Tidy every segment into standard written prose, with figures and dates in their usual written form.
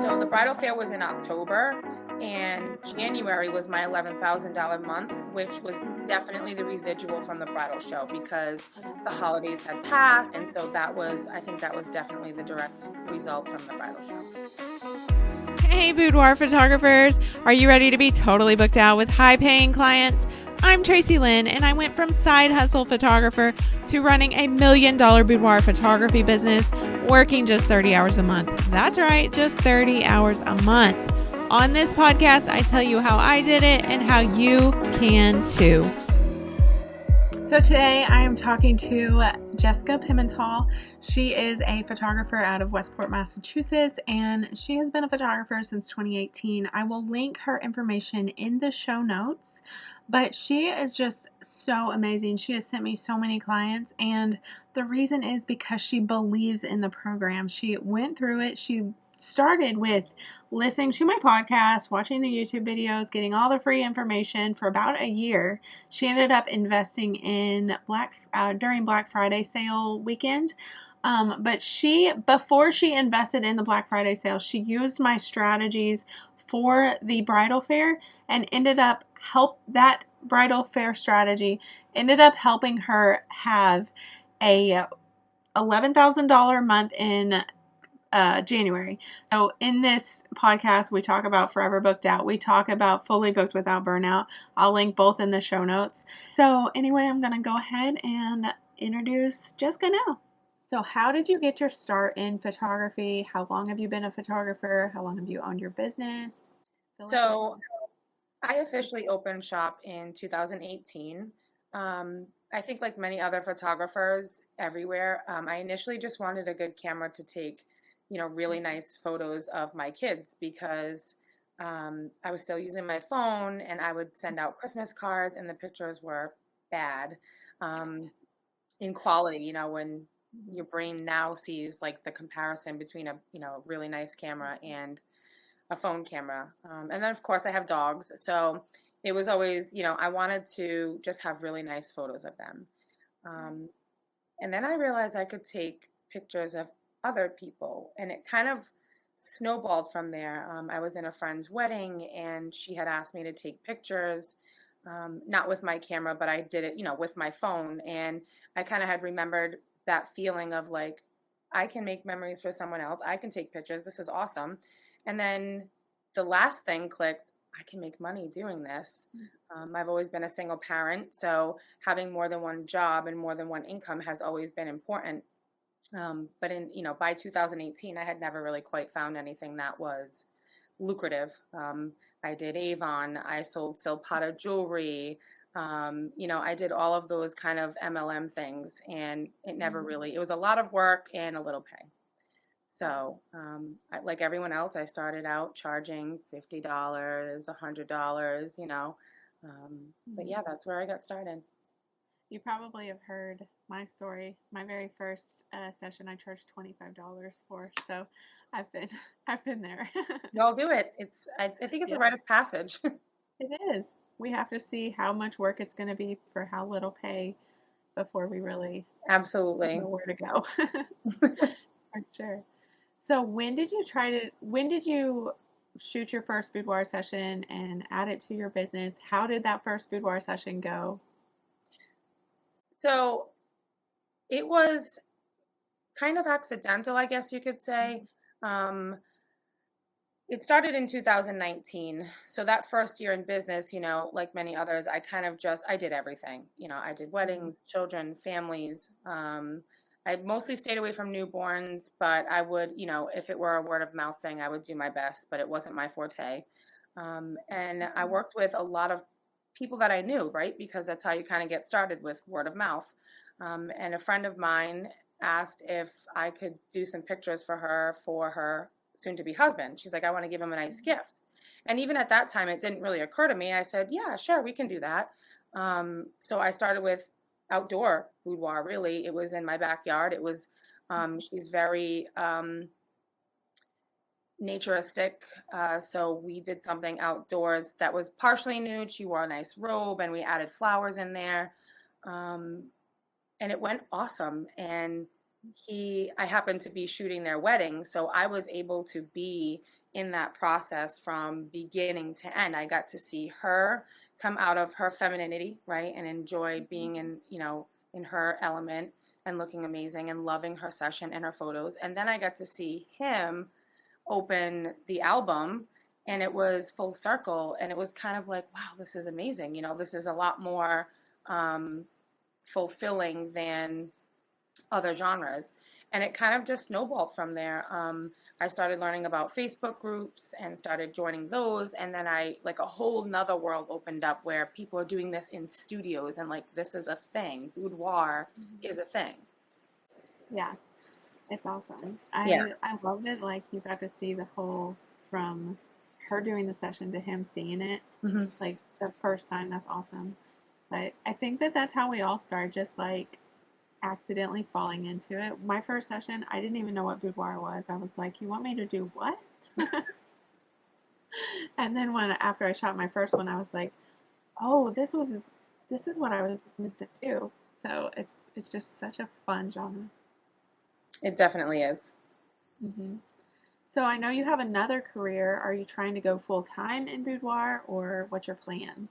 So the bridal fair was in October, and January was my $11,000 month, which was definitely the residual from the bridal show because the holidays had passed, and so I think that was definitely the direct result from the bridal show. Hey, Boudoir photographers. Are you ready to be totally booked out with high-paying clients? I'm Tracy Lynn, and I went from side hustle photographer to running a $1 million boudoir photography business, working just 30 hours a month. That's right, just 30 hours a month. On this podcast, I tell you how I did it and how you can too. So today I am talking to Jessica Pimental. She is a photographer out of Westport, Massachusetts, and she has been a photographer since 2018. I will link her information in the show notes, but she is just so amazing. She has sent me so many clients, and the reason is because she believes in the program. She went through it. She started with listening to my podcast, watching the YouTube videos, getting all the free information for about a year. She ended up investing in during Black Friday sale weekend. But before she invested in the Black Friday sale, she used my strategies for the bridal fair and that bridal fair strategy ended up helping her have a $11,000 month in January. So in this podcast, we talk about forever booked out. We talk about fully booked without burnout. I'll link both in the show notes. So anyway, I'm going to go ahead and introduce Jessica now. So how did you get your start in photography? How long have you been a photographer? How long have you owned your business? So I officially opened shop in 2018. I think like many other photographers everywhere, I initially just wanted a good camera to take really nice photos of my kids because I was still using my phone and I would send out Christmas cards and the pictures were bad in quality, when your brain now sees like the comparison between a really nice camera and a phone camera. And then of course I have dogs. So it was always, I wanted to just have really nice photos of them. And then I realized I could take pictures of other people, and it kind of snowballed from there. I was in a friend's wedding and she had asked me to take pictures, not with my camera, but I did it, with my phone. And I kind of had remembered that feeling of like, I can make memories for someone else. I can take pictures. This is awesome. And then the last thing clicked, I can make money doing this. I've always been a single parent, so having more than one job and more than one income has always been important. But by 2018, I had never really quite found anything that was lucrative. I did Avon, I sold Silpata jewelry, I did all of those kind of MLM things, and it never really, it was a lot of work and a little pay. So, like everyone else, I started out charging $50, $100, but yeah, that's where I got started. You probably have heard my story. My very first session, I charged $25 for. So I've been there. Y'all do it. I think it's a rite of passage. It is. We have to see how much work it's going to be for how little pay before we really absolutely know where to go. For sure. So when did you shoot your first boudoir session and add it to your business? How did that first boudoir session go? So it was kind of accidental, I guess you could say. It started in 2019. So that first year in business, like many others, I did everything. I did weddings, children, families. I mostly stayed away from newborns, but I would, if it were a word of mouth thing, I would do my best, but it wasn't my forte. And I worked with a lot of people that I knew, right? Because that's how you kind of get started, with word of mouth. And a friend of mine asked if I could do some pictures for her soon-to-be husband. She's like, I want to give him a nice gift. And even at that time, it didn't really occur to me. I said, yeah, sure, we can do that. So I started with outdoor boudoir, really. It was in my backyard. It was, she's very naturistic. So we did something outdoors that was partially nude. She wore a nice robe and we added flowers in there. And it went awesome. And I happened to be shooting their wedding, so I was able to be in that process from beginning to end. I got to see her come out of her femininity, right, and enjoy being in, in her element and looking amazing and loving her session and her photos. And then I got to see him open the album, and it was full circle, and it was kind of like, wow, this is amazing. This is a lot more fulfilling than other genres. And it kind of just snowballed from there. I started learning about Facebook groups and started joining those. And then like a whole nother world opened up where people are doing this in studios, and like, this is a thing. Boudoir is a thing. Yeah, it's awesome. Yeah. I love it. Like, you got to see the whole, from her doing the session to him seeing it, like the first time. That's awesome. But I think that's how we all start, just like accidentally falling into it. My first session, I didn't even know what boudoir was. I was like, you want me to do what? And then after I shot my first one, I was like, oh, this is what I was meant to do. So it's just such a fun genre. It definitely is. So I know you have another career. Are you trying to go full time in boudoir, or what's your plan?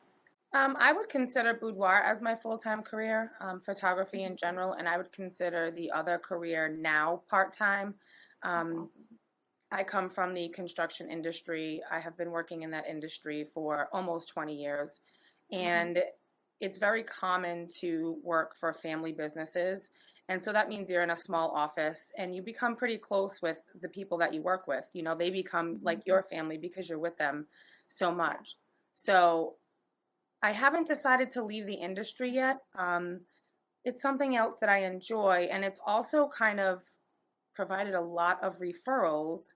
I would consider boudoir as my full-time career, photography in general, and I would consider the other career now part-time. I come from the construction industry. I have been working in that industry for almost 20 years, and it's very common to work for family businesses. And so that means you're in a small office and you become pretty close with the people that you work with. They become like your family because you're with them so much. So I haven't decided to leave the industry yet. It's something else that I enjoy, and it's also kind of provided a lot of referrals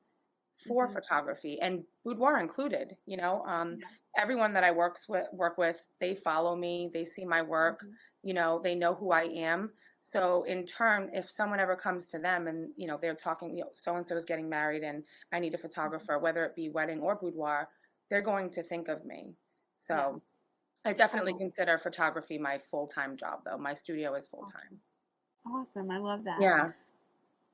for photography, and boudoir included. Everyone that I work with, they follow me, they see my work, they know who I am. So in turn, if someone ever comes to them and they're talking, so and so is getting married and I need a photographer, whether it be wedding or boudoir, they're going to think of me. So. I definitely consider photography my full-time job, though. My studio is full-time. Awesome. I love that. Yeah.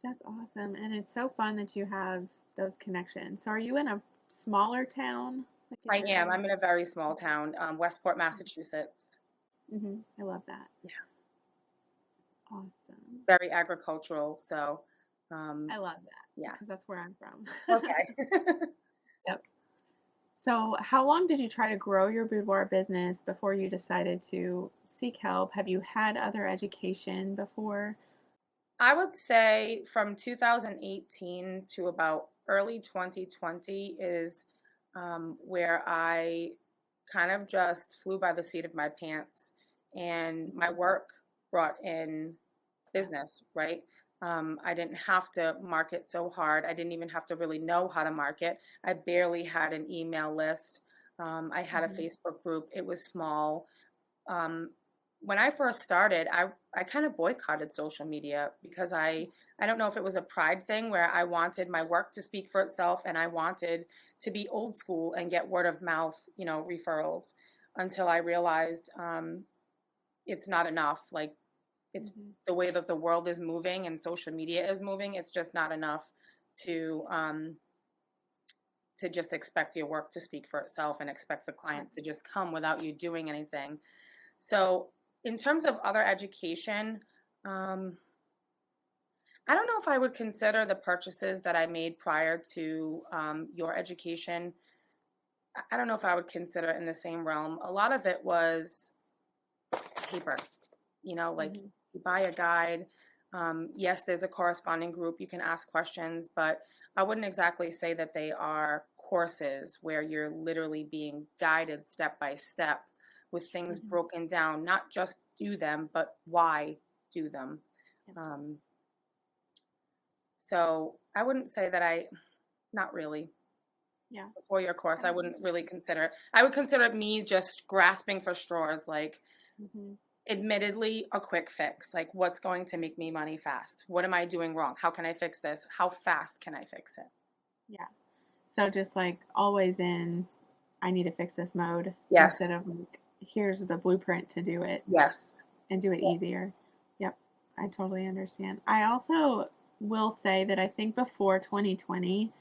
That's awesome. And it's so fun that you have those connections. So are you in a smaller town? I am. I'm in a very small town, Westport, Massachusetts. I love that. Yeah. Awesome. Very agricultural, so. I love that. Yeah. Because that's where I'm from. Okay. Yep. So how long did you try to grow your boudoir business before you decided to seek help? Have you had other education before? I would say from 2018 to about early 2020 is where I kind of just flew by the seat of my pants, and my work brought in business, right? I didn't have to market so hard. I didn't even have to really know how to market. I barely had an email list. I had a Facebook group. It was small. When I first started, I kind of boycotted social media because I don't know if it was a pride thing where I wanted my work to speak for itself, and I wanted to be old school and get word of mouth, referrals, until I realized it's not enough. Like, it's the way that the world is moving and social media is moving. It's just not enough to just expect your work to speak for itself and expect the clients to just come without you doing anything. So in terms of other education, I don't know if I would consider the purchases that I made prior to your education. I don't know if I would consider it in the same realm. A lot of it was paper, like you buy a guide. Yes, there's a corresponding group. You can ask questions, but I wouldn't exactly say that they are courses where you're literally being guided step by step with things broken down, not just do them, but why do them. So I wouldn't say that not really. Yeah. Before your course, I wouldn't really consider it. I would consider it me just grasping for straws, like admittedly a quick fix, like what's going to make me money fast? What am I doing wrong? How can I fix this? How fast can I fix it? Yeah. So just like always I need to fix this mode. Yes. Instead of like, here's the blueprint to do it. Yes. And do it easier. Yep. I totally understand. I also will say that I think before 2020,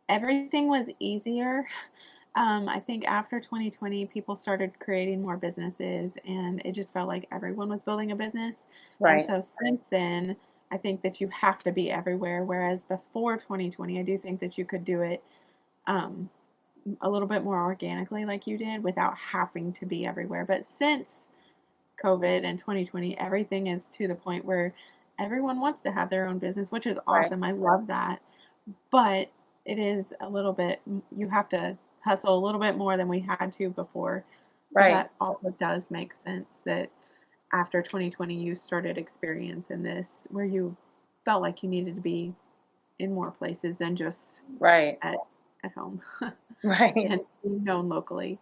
everything was easier. I think after 2020, people started creating more businesses, and it just felt like everyone was building a business. And Right. so since then, I think that you have to be everywhere. Whereas before 2020, I do think that you could do it um, a little bit more organically, like you did, without having to be everywhere. But since COVID and 2020, everything is to the point where everyone wants to have their own business, which is Right. awesome. I love that. But it is a little bit, you have to hustle a little bit more than we had to before. So Right. that also does make sense that after 2020, you started experiencing this where you felt like you needed to be in more places than just Right. at, at home Right. and being known locally.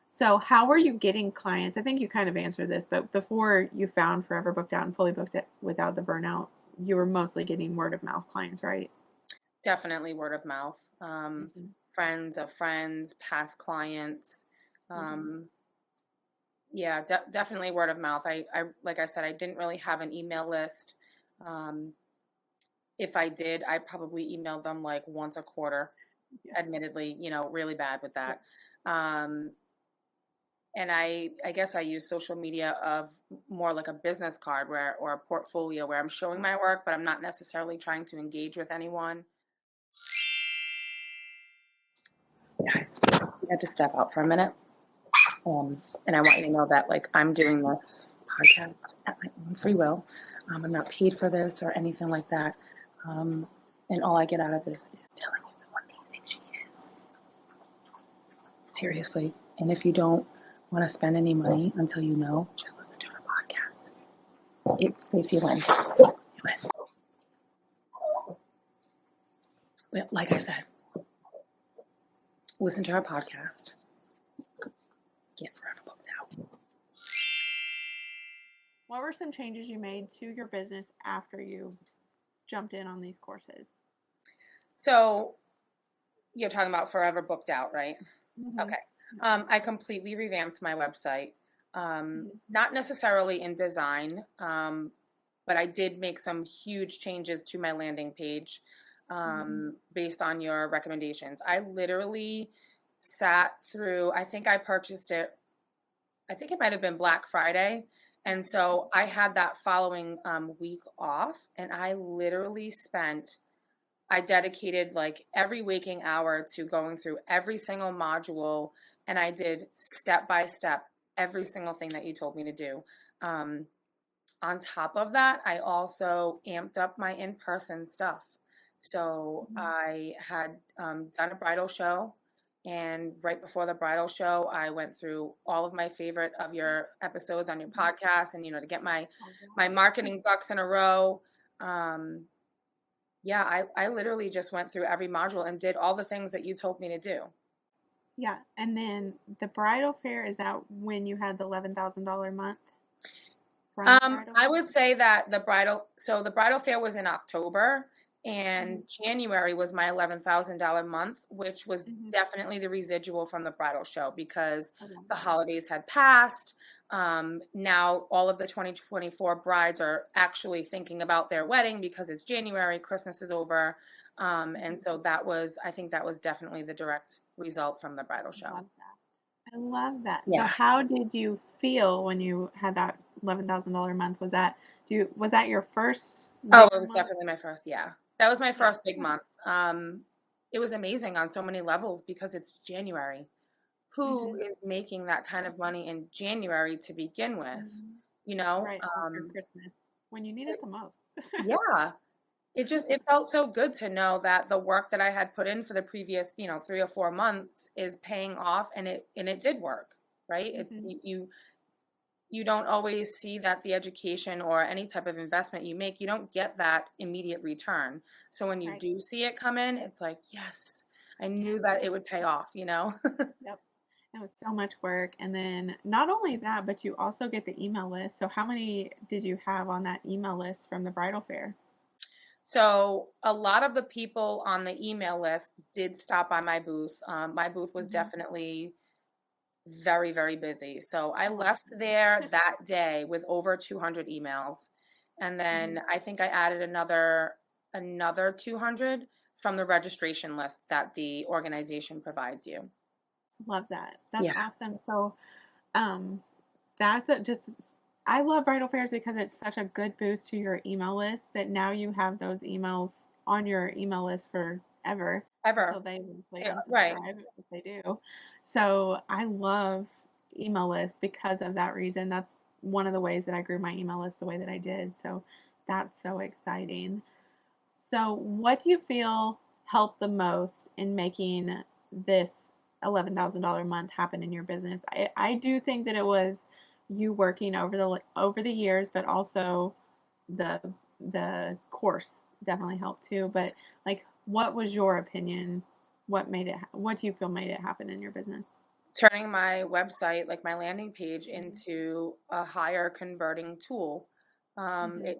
So, how were you getting clients? I think you kind of answered this, but before you found Forever Booked Out and fully booked it without the burnout, you were mostly getting word of mouth clients, right? Definitely word of mouth. Mm-hmm. Friends of friends, past clients. Mm-hmm. Um, yeah, definitely word of mouth. Like I said, I didn't really have an email list. Um, if I did, I probably emailed them like once a quarter, Yeah. admittedly, really bad with that. Um, and I guess I use social media of more like a business card or a portfolio where I'm showing my work, but I'm not necessarily trying to engage with anyone. Guys, I had to step out for a minute. And I want you to know that like I'm doing this podcast at my own free will. I'm not paid for this or anything like that. And all I get out of this is telling you how amazing she is. Seriously. And if you don't want to spend any money until you know, just listen to her podcast. It's Tracy Lynn. Well, like I said, listen to her podcast. Get Forever Booked Out. What were some changes you made to your business after you jumped in on these courses? So you're talking about Forever Booked Out, right? Mm-hmm. Okay. I completely revamped my website. Mm-hmm. Not necessarily in design, but I did make some huge changes to my landing page based on your recommendations. I literally sat through, I think I purchased it, I think it might have been Black Friday. And so I had that following week off, and I dedicated like every waking hour to going through every single module, and I did step by step every single thing that you told me to do. On top of that, I also amped up my in-person stuff. So I had done a bridal show, and right before the bridal show, I went through all of my favorite of your episodes on your podcast, and to get my marketing ducks in a row. Yeah, I literally just went through every module and did all the things that you told me to do. Yeah, and then the bridal fair, is that when you had the $11,000 month? I would say that the bridal fair was in October, and January was my $11,000 month, which was definitely the residual from the bridal show because the holidays had passed. Now all of the 2024 brides are actually thinking about their wedding because it's January, Christmas is over. And so I think that was definitely the direct result from the bridal show. I love that. Yeah. So how did you feel when you had that $11,000 month? Was that your first? Oh, it was definitely my first. Yeah, that was my first big month. It was amazing on so many levels because it's January. Who is making that kind of money in January to begin with? Right after Christmas, when you need it the most. Yeah. It felt so good to know that the work that I had put in for the previous, 3 or 4 months is paying off, and it did work, right? You don't always see that the education or any type of investment you make, you don't get that immediate return. So when you do see it come in, it's like, yes, I knew that it would pay off, Yep. It was so much work. And then not only that, but you also get the email list. So how many did you have on that email list from the bridal fair? So a lot of the people on the email list did stop by my booth. My booth was definitely very, very busy. So I left there that day with over 200 emails. And then I think I added another 200 from the registration list that the organization provides you. Love that. That's Yeah. awesome. So, um, just, I love bridal fairs because it's such a good boost to your email list that now you have those emails on your email list forever until Ever. they eventually Yeah, right. unsubscribe if they do. So I love email lists because of that reason. That's one of the ways that I grew my email list the way that I did. So that's so exciting. So what do you feel helped the most in making this $11,000 a month happen in your business? I do think that it was you working over the years, but also the the course definitely helped too. But like, what was your opinion? What do you feel made it happen in your business? Turning my website, like my landing page, Mm-hmm. into a higher converting tool. Mm-hmm.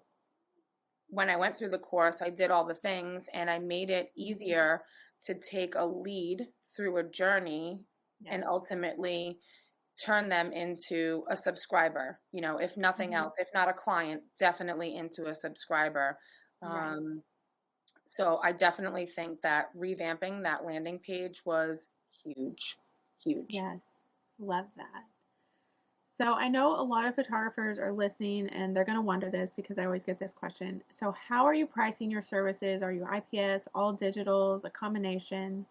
When I went through the course, I did all the things and I made it easier to take a lead through a journey Yes. and ultimately turn them into a subscriber, if nothing Mm-hmm. else, if not a client, definitely into a subscriber. Right. So I definitely think that revamping that landing page was huge, huge. Yes. Love that. So I know a lot of photographers are listening and they're going to wonder this because I always get this question. So how are you pricing your services? Are you IPS, all digitals, a combination?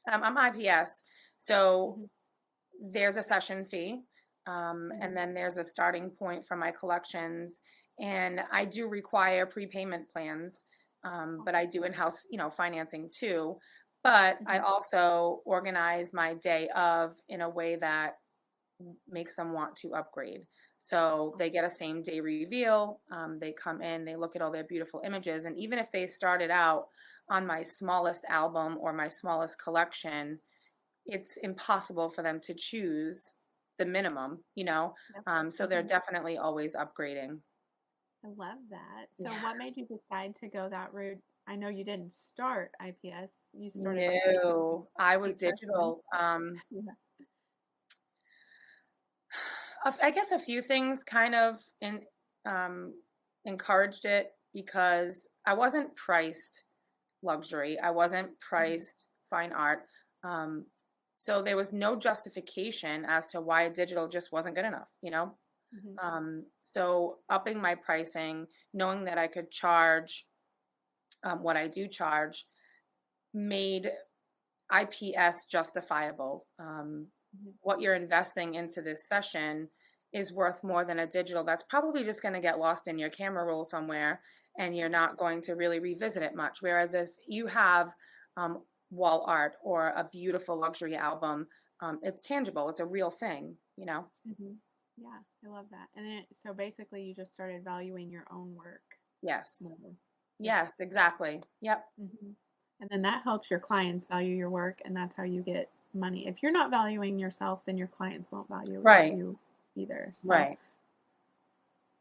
I'm IPS. So Mm-hmm. there's a session fee, and Mm-hmm. then there's a starting point for my collections. And I do require prepayment plans, but I do in-house, financing too. But I Mm-hmm. also organize my day of in a way that makes them want to upgrade. So they get a same day reveal. They come in, they look at all their beautiful images. And even if they started out on my smallest album or my smallest collection, it's impossible for them to choose the minimum. Yep. So they're Mm-hmm. definitely always upgrading. I love that. So Yeah. what made you decide to go that route? I know you didn't start IPS. You started by taking No, I was cheap person. digital. Yeah. I guess a few things kind of um, encouraged it because I wasn't priced luxury. I wasn't Mm-hmm. priced fine art. Um, so there was no justification as to why digital just wasn't good enough. Mm-hmm. So upping my pricing, knowing that I could charge what I do charge, made IPS justifiable. Mm-hmm. What you're investing into this session is worth more than a digital that's probably just going to get lost in your camera roll somewhere and you're not going to really revisit it much. Whereas if you have wall art or a beautiful luxury album, it's tangible, it's a real thing. Mm-hmm. Yeah, I love that. And then, so basically, you just started valuing your own work Yes. more. Which, Yes, exactly. Yep. hmm and then that helps your clients value your work, and that's how you get money. If you're not valuing yourself, then your clients won't value Right. you either. So Right.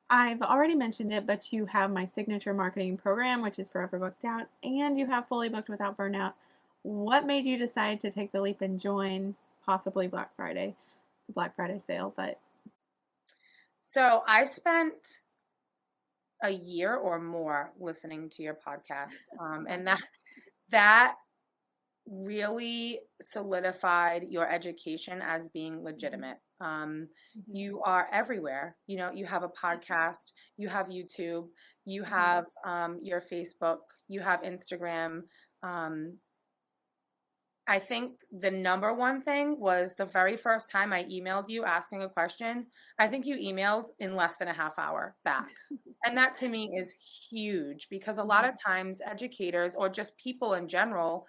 I've already mentioned it, but you have my signature marketing program, which is Forever Booked Out, and you have Fully Booked Without Burnout. What made you decide to take the leap and join possibly Black Friday, the Black Friday sale? But So I spent a year or more listening to your podcast, and that really solidified your education as being Mhm, legitimate. mhm, You are everywhere. You have a podcast, you have YouTube, you mhm, have your Facebook, you have Instagram. Um, I think the number one thing was the very first time I emailed you asking a question, I think you emailed in less than a half hour back. And that to me is huge because a lot mhm, of times educators or just people in general,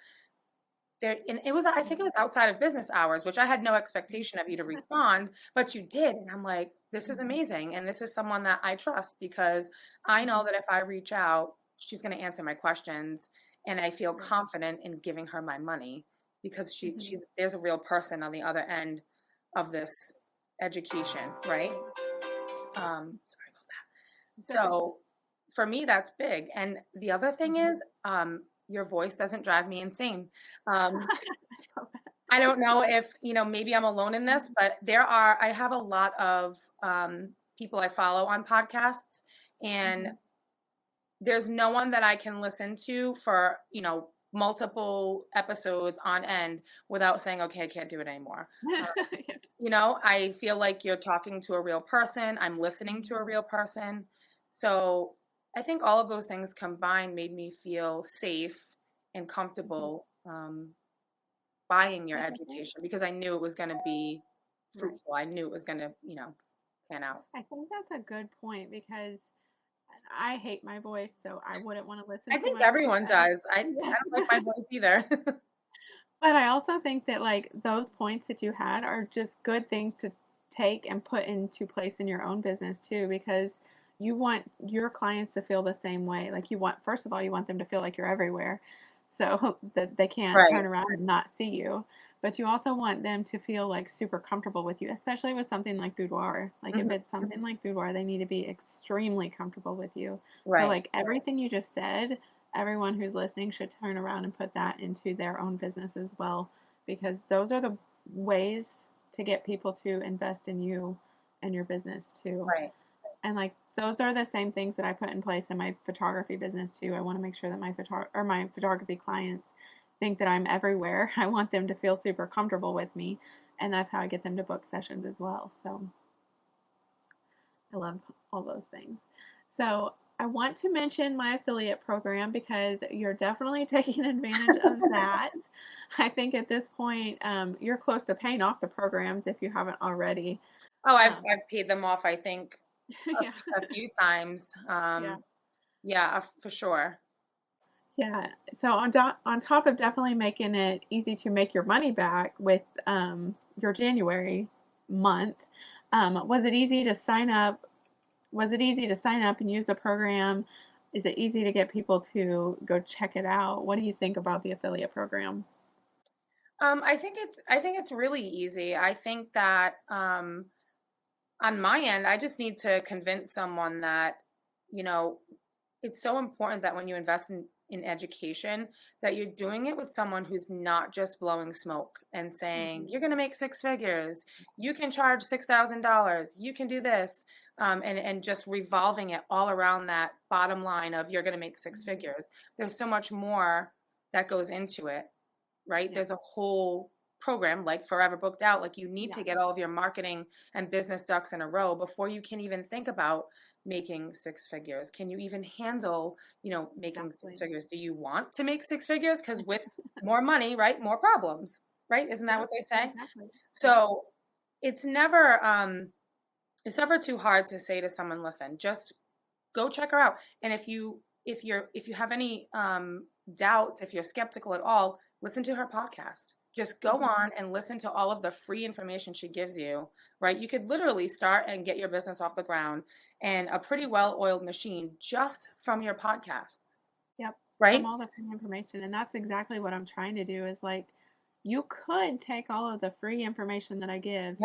and I think it was outside of business hours, which I had no expectation of you to respond, but you did. And I'm like, this is mhm, amazing. And this is someone that I trust because I know mhm. that if I reach out, she's going to answer my questions. And I feel Right. confident in giving her my money because Mhm. there's a real person on the other end of this education, right? Right. Sorry about that. It's okay. So for me, that's big. And the other thing Mhm. is, your voice doesn't drive me insane. Um, I love that. I don't know if, maybe I'm alone in this, Mhm, but I have a lot of people I follow on podcasts, and mhm, there's no one that I can listen to for, multiple episodes on end without saying, okay, I can't do it anymore. I feel like you're talking to a real person. I'm listening to a real person. So I think all of those things combined made me feel safe and comfortable buying your education, because I knew it was going to be fruitful. I knew it was going to, pan out. I think that's a good point, because I hate my voice, so I wouldn't want to listen I to think myself. everyone does. I don't like my voice either. But I also think that like those points that you had are just good things to take and put into place in your own business too, because you want your clients to feel the same way. Like first of all, you want them to feel like you're everywhere, so that they can't Right. turn around and not see you. But you also want them to feel like super comfortable with you, especially with something like Boudoir. Like if it's something like Boudoir, they need to be extremely comfortable with you. So Right. like everything you just said, everyone who's listening should turn around and put that into their own business as well, because those are the ways to get people to invest in you and your business too. Right. And like those are the same things that I put in place in my photography business too. I want to make sure that my photography clients think that I'm everywhere. I want them to feel super comfortable with me, and that's how I get them to book sessions as well. So I love all those things. So I want to mention my affiliate program, because you're definitely taking advantage of that. I think at this point, you're close to paying off the programs if you haven't already. Oh, I've paid them off, I think, Yeah. a few times. Yeah, for sure. Yeah. So on top of definitely making it easy to make your money back with your January month, was it easy to sign up? Was it easy to sign up and use the program? Is it easy to get people to go check it out? What do you think about the affiliate program? I think it's really easy. I think that on my end, I just need to convince someone that, it's so important that when you invest in education, that you're doing it with someone who's not just blowing smoke and saying, you're going to make six figures, you can charge $6,000, you can do this, and just revolving it all around that bottom line of you're going to make six figures. There's so much more that goes into it, right? Yeah. There's a whole program like Forever Booked Out. Like you need to get all of your marketing and business ducks in a row before you can even think about making six figures. Can you even handle, making six figures? Do you want to make six figures? Because with more money, right, more problems, right? Isn't that what they say? Exactly. So it's never too hard to say to someone, listen, just go check her out. And if you have any doubts, if you're skeptical at all, listen to her podcast. Just go on and listen to all of the free information she gives you, right? You could literally start and get your business off the ground and a pretty well-oiled machine just from your podcasts. Yep. Right? From all the free information. And that's exactly what I'm trying to do, is like, you could take all of the free information that I give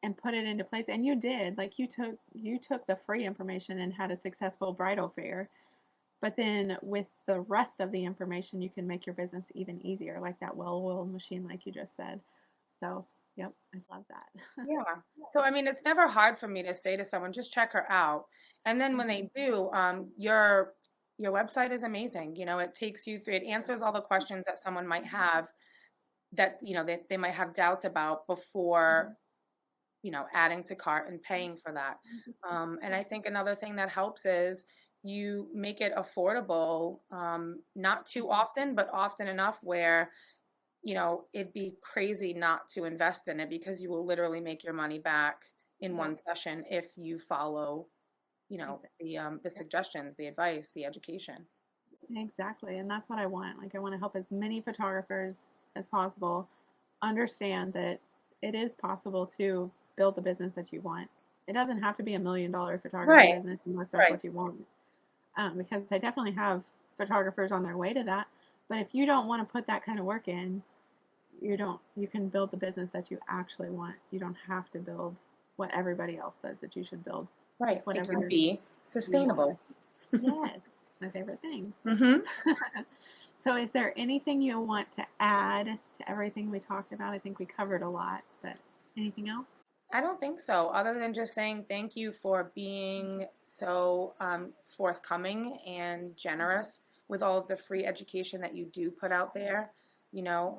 and put it into place. And you did. Like you took the free information and had a successful bridal fair. But then with the rest of the information, you can make your business even easier, like that well-oiled machine, like you just said. So, yep, I love that. Yeah. So, I mean, it's never hard for me to say to someone, just check her out. And then when they do, your website is amazing. It takes you through, it answers all the questions that someone might have that, they might have doubts about before, adding to cart and paying for that. And I think another thing that helps is you make it affordable, not too often, but often enough where, it'd be crazy not to invest in it, because you will literally make your money back in one session if you follow, the suggestions, the advice, the education. Exactly. And that's what I want. Like, I want to help as many photographers as possible understand that it is possible to build the business that you want. It doesn't have to be $1 million photography business unless that's what you want. Because I definitely have photographers on their way to that. But if you don't want to put that kind of work in, you can build the business that you actually want. You don't have to build what everybody else says that you should build. Right. Whatever it can be sustainable. Yes. My favorite thing. Mm-hmm. So is there anything you want to add to everything we talked about? I think we covered a lot, but anything else? I don't think so, other than just saying thank you for being so forthcoming and generous with all of the free education that you do put out there. You know,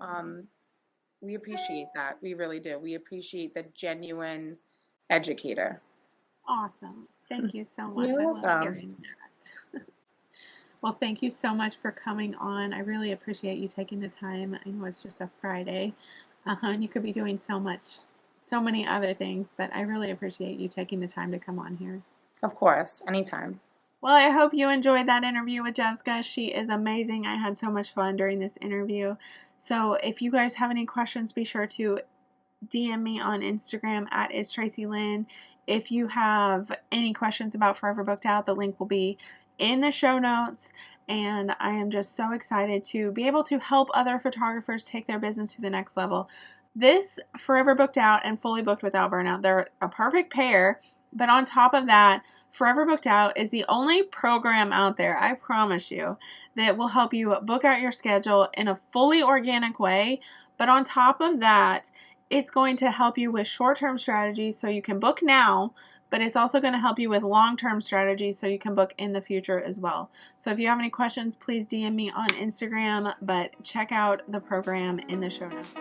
we appreciate that. We really do. We appreciate the genuine educator. Awesome. Thank you so much. You're I love welcome. hearing that. Well, thank you so much for coming on. I really appreciate you taking the time. I know it's just a Friday, and you could be doing so many other things, but I really appreciate you taking the time to come on here. Of course, anytime. Well, I hope you enjoyed that interview with Jessica. She is amazing. I had so much fun during this interview. So if you guys have any questions, be sure to DM me on Instagram at @IsTracyLynn. If you have any questions about Forever Booked Out, the link will be in the show notes. And I am just so excited to be able to help other photographers take their business to the next level. This Forever Booked Out and Fully Booked Without Burnout, they're a perfect pair. But on top of that, Forever Booked Out is the only program out there, I promise you, that will help you book out your schedule in a fully organic way. But on top of that, it's going to help you with short-term strategies so you can book now, but it's also going to help you with long-term strategies so you can book in the future as well. So if you have any questions, please DM me on Instagram, but check out the program in the show notes.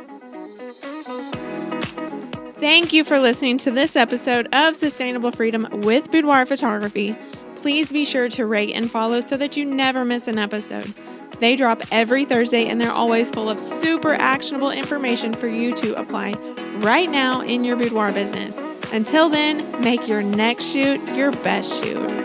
Thank you for listening to this episode of Sustainable Freedom with Boudoir Photography. Please be sure to rate and follow so that you never miss an episode. They drop every Thursday and they're always full of super actionable information for you to apply right now in your boudoir business. Until then, make your next shoot your best shoot.